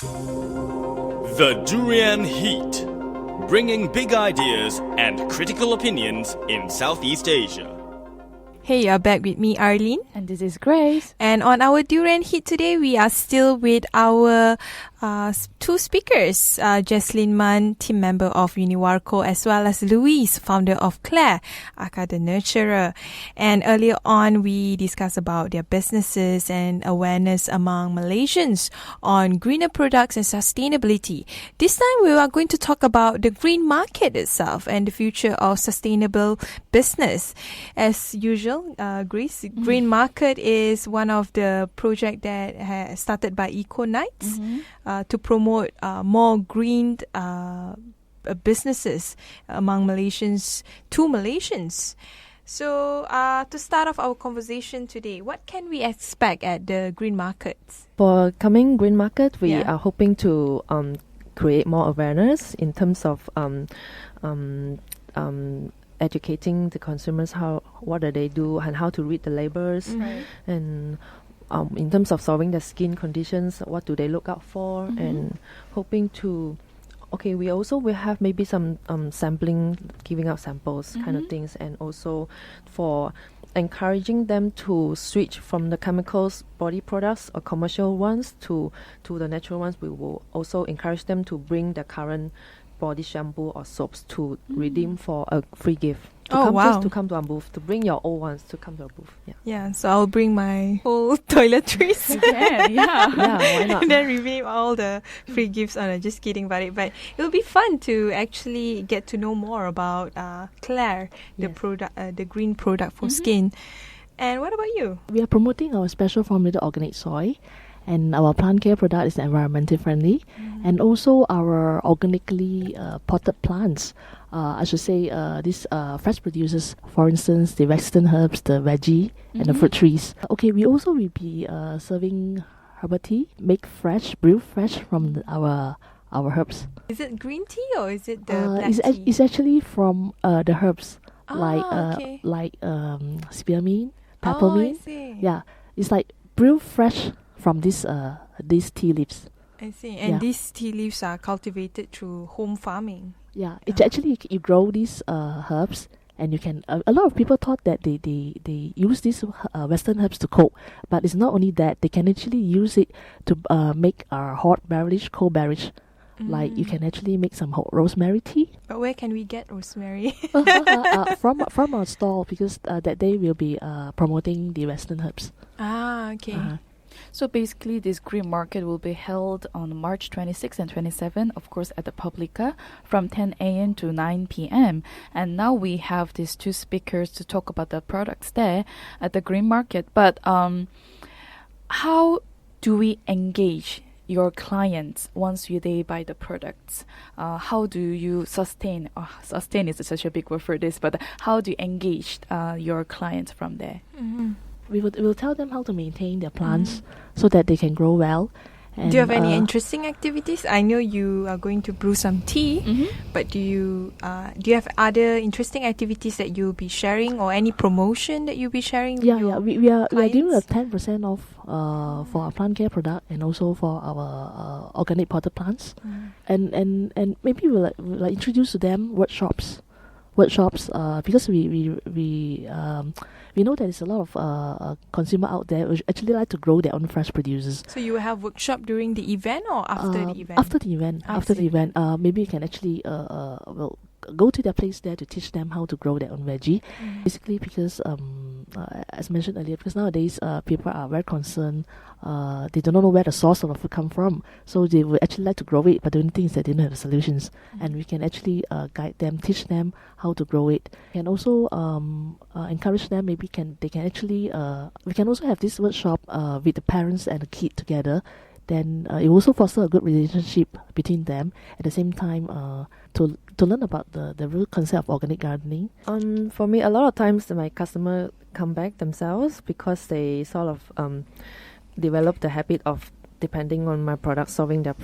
The Durian Heat, bringing big ideas and critical opinions in Southeast Asia. Hey, you're back with me, Arlene. And this is Grace. And on our Durian Heat today, we are still with our two speakers, Jesslyn Mann, team member of Uniwarco, as well as Louise, founder of Claire, aka the Nurturer. And earlier on, we discussed about their businesses and awareness among Malaysians on greener products and sustainability. This time, we are going to talk about the green market itself and the future of sustainable business. As usual, Grace, green market is one of the projects that has started by Eco Nights. To promote more green businesses among Malaysians, to Malaysians. So, to start off our conversation today, what can we expect at the green markets? For coming green market, we are hoping to create more awareness in terms of educating the consumers what do they do and how to read the labels, and in terms of solving the skin conditions, what do they look out for, and hoping to we have maybe some sampling, giving out samples kind of things, and also for encouraging them to switch from the chemicals body products or commercial ones to the natural ones. We will also encourage them to bring the current body shampoo or soaps to redeem for a free gift. To come to our booth, to bring your old ones to come to our booth. So I'll bring my whole toiletries. You can, why not? And then redeem all the free gifts. Oh, no, just kidding about it. But it'll be fun to actually get to know more about Claire, the product, the green product for skin. And what about you? We are promoting our special formulated organic soy, and our plant care product is environmentally friendly, and also our organically potted plants. I should say these fresh producers, for instance, the western herbs, the veggie, and the fruit trees. We also will be serving herbal tea, brewed fresh from our herbs. Is it green tea or is it the black tea? It's actually from the herbs, like spearmint, peppermint. I see. Yeah, it's like brewed fresh from these tea leaves. I see. And these tea leaves are cultivated through home farming. Yeah, it's actually you grow these herbs, and you can. A lot of people thought that they use these Western herbs to cook, but it's not only that. They can actually use it to make hot beverage, cold beverage. Like you can actually make some rosemary tea. But where can we get rosemary? From our stall, because that day we'll be promoting the Western herbs. Okay. So basically, this green market will be held on March 26 and 27, of course, at the Publica from 10 a.m. to 9 p.m. And now we have these two speakers to talk about the products there at the green market. But how do we engage your clients once they buy the products? How do you sustain? Sustain is such a big word for this, but how do you engage your clients from there? We will tell them how to maintain their plants so that they can grow well. And do you have any interesting activities? I know you are going to brew some tea, but do you have other interesting activities that you'll be sharing, or any promotion that you'll be sharing? We are doing a 10% off for our plant care product, and also for our organic potted plants, and maybe we'll introduce to them workshops because we know that there's a lot of consumer out there who actually like to grow their own fresh produces. So you will have workshop during the event or after the event? After the event, maybe you can actually go to their place there to teach them how to grow their own veggie. Basically, because as mentioned earlier, because nowadays people are very concerned. They do not know where the source of the food come from, so they would actually like to grow it, but the only thing is that they don't have solutions, and we can actually guide them, teach them how to grow it, and also encourage them. Maybe they can actually we can also have this workshop with the parents and the kid together. Then it will also foster a good relationship between them. At the same time, to learn about the real concept of organic gardening. For me, a lot of times my customer come back themselves because they sort of develop the habit of depending on my product, solving their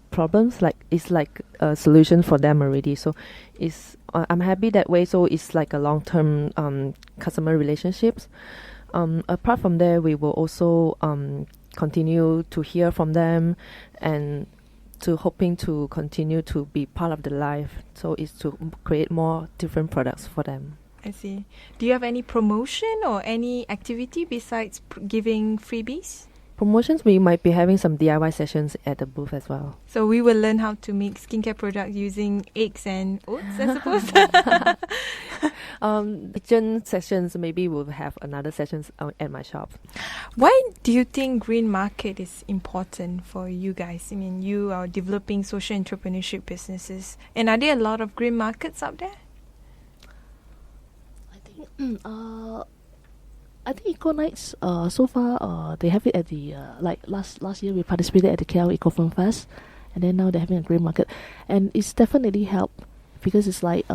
problems. Like it's like a solution for them already. So I'm happy that way. So it's like a long-term customer relationships. Apart from there, we will also continue to hear from them and to hoping to continue to be part of the life. So it's to create more different products for them. I see. Do you have any promotion or any activity besides giving freebies? Promotions, we might be having some DIY sessions at the booth as well. So we will learn how to make skincare products using eggs and oats, I suppose. Kitchen sessions, maybe we'll have another sessions at my shop. Why do you think green market is important for you guys? I mean, you are developing social entrepreneurship businesses. And are there a lot of green markets out there? I think Eco Nights, so far, they have it at the, like last year we participated at the KL Eco Film Fest, and then now they're having a green market. And it's definitely helped because it's like,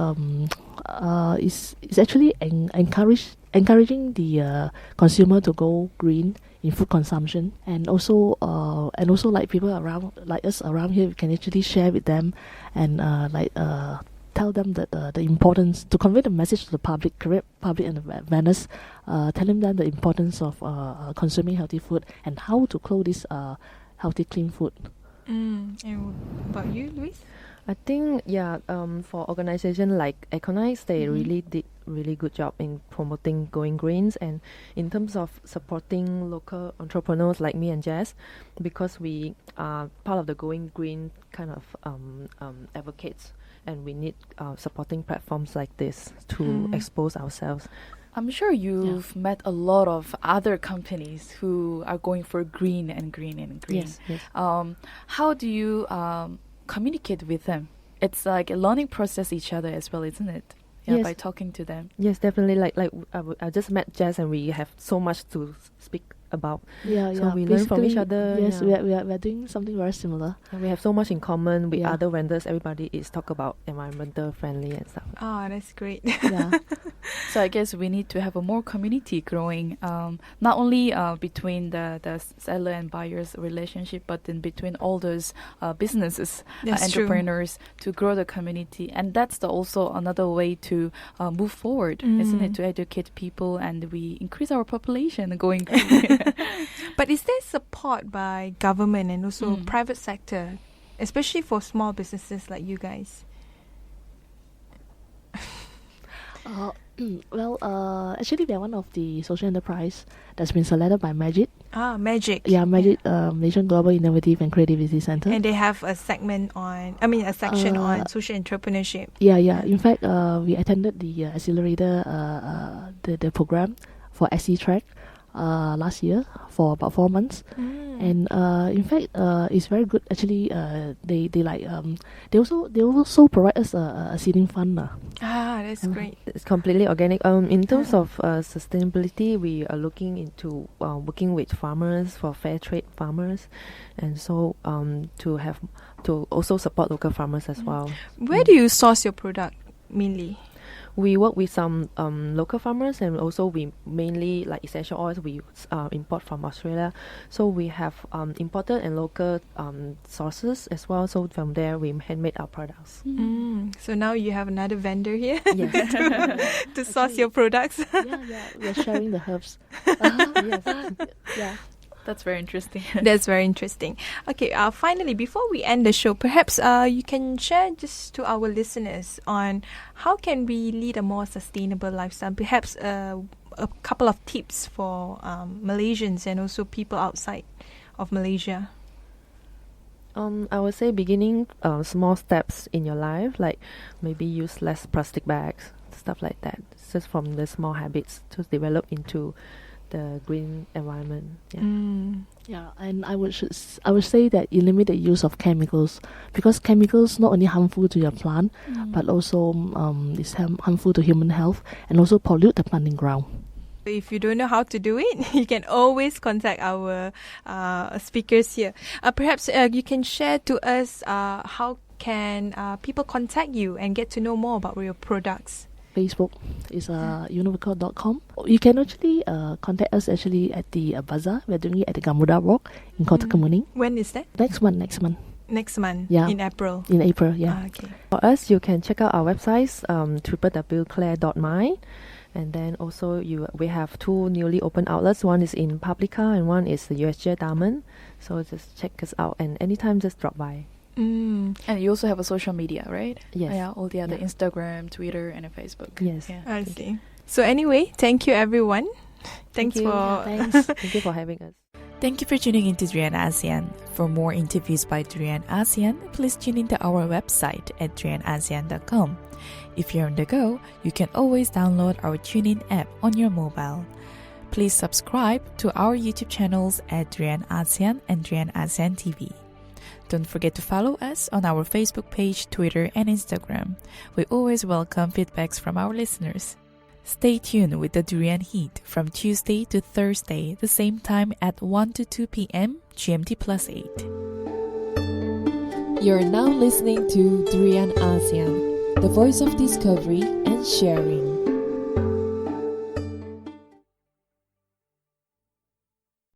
it's actually encouraging the consumer to go green in food consumption, and also like people around, like us around here, we can actually share with them and tell them that the importance, to convey the message to the public and the vendors, telling them the importance of consuming healthy food and how to grow this healthy, clean food. And about you, Louise? I think, for organization like Econites, they really did really good job in promoting going greens, and in terms of supporting local entrepreneurs like me and Jess, because we are part of the going green kind of advocates, and we need supporting platforms like this to expose ourselves. I'm sure you've met a lot of other companies who are going for green and green and green. Yes. How do you communicate with them? It's like a learning process each other as well, isn't it? Yeah, Yes. by talking to them. Yes, definitely. Like I just met Jess, and we have so much to speak about. So we learn from each Basically, other. Yes, yeah. we are doing something very similar. And we have so much in common with Yeah. other vendors. Everybody is talk about environmental friendly and stuff. Oh, that's great. Yeah. So I guess we need to have a more community growing, not only between the seller and buyers relationship, but in between all those businesses, That's true. entrepreneurs, to grow the community. And that's also another way to move forward, isn't it? To educate people, and we increase our population going green. But is there support by government and also private sector, especially for small businesses like you guys? Actually, we are one of the social enterprise that's been selected by Magic. Ah, Magic. Yeah, Magic, Malaysian Global Innovative and Creativity Center. And they have a section on social entrepreneurship. Yeah. In fact, we attended the accelerator, the program for SE Track last year for about 4 months. And in fact, it's very good. Actually, they also provide us a seeding fund. Ah, that's great. It's completely organic. In terms of sustainability, we are looking into working with farmers, for fair trade farmers, and so to also support local farmers as well. Where do you source your product mainly? We work with some local farmers, and also we mainly, like essential oils, we import from Australia. So we have imported and local sources as well. So from there, we handmade our products. So now you have another vendor here Yes. to source your products. Yeah, we're sharing the herbs. Yes. Yeah. That's very interesting. That's very interesting. Okay, finally, before we end the show, perhaps you can share just to our listeners on how can we lead a more sustainable lifestyle. Perhaps a couple of tips for Malaysians and also people outside of Malaysia. I would say beginning small steps in your life, like maybe use less plastic bags, stuff like that. It's just from the small habits to develop into the green environment. Yeah, and I would say that you limit the use of chemicals, because chemicals not only harmful to your plant, but also is harmful to human health and also pollute the planting ground. If you don't know how to do it, you can always contact our speakers here. Perhaps you can share to us how can people contact you and get to know more about your products. Facebook is univocal.com. You can actually contact us actually at the bazaar. We're doing it at the Gamuda Walk in Kota Kemuning. When is that? Next month. Next month, Yeah. in April. In April, yeah. Okay. For us, you can check out our websites, www.claire.my, And then also we have 2 newly opened outlets. One is in Paprika and one is the USJ Diamond. So just check us out, and anytime just drop by. Mm. And you also have a social media, right? Yes. Yeah, all the other Yeah. Instagram, Twitter, and Facebook. Yes. Yeah. I see. So anyway, thank you everyone. Thanks you. for Thanks. Thank you for having us. Thank you for tuning into Durian ASEAN. For more interviews by Durian ASEAN, please tune into our website at durianasean.com. If you're on the go, you can always download our TuneIn app on your mobile. Please subscribe to our YouTube channels at Durian ASEAN and Durian ASEAN TV. Don't forget to follow us on our Facebook page, Twitter, and Instagram. We always welcome feedbacks from our listeners. Stay tuned with the Durian Heat from Tuesday to Thursday, the same time at 1 to 2 p.m. GMT+8. You're now listening to Durian ASEAN, the voice of discovery and sharing.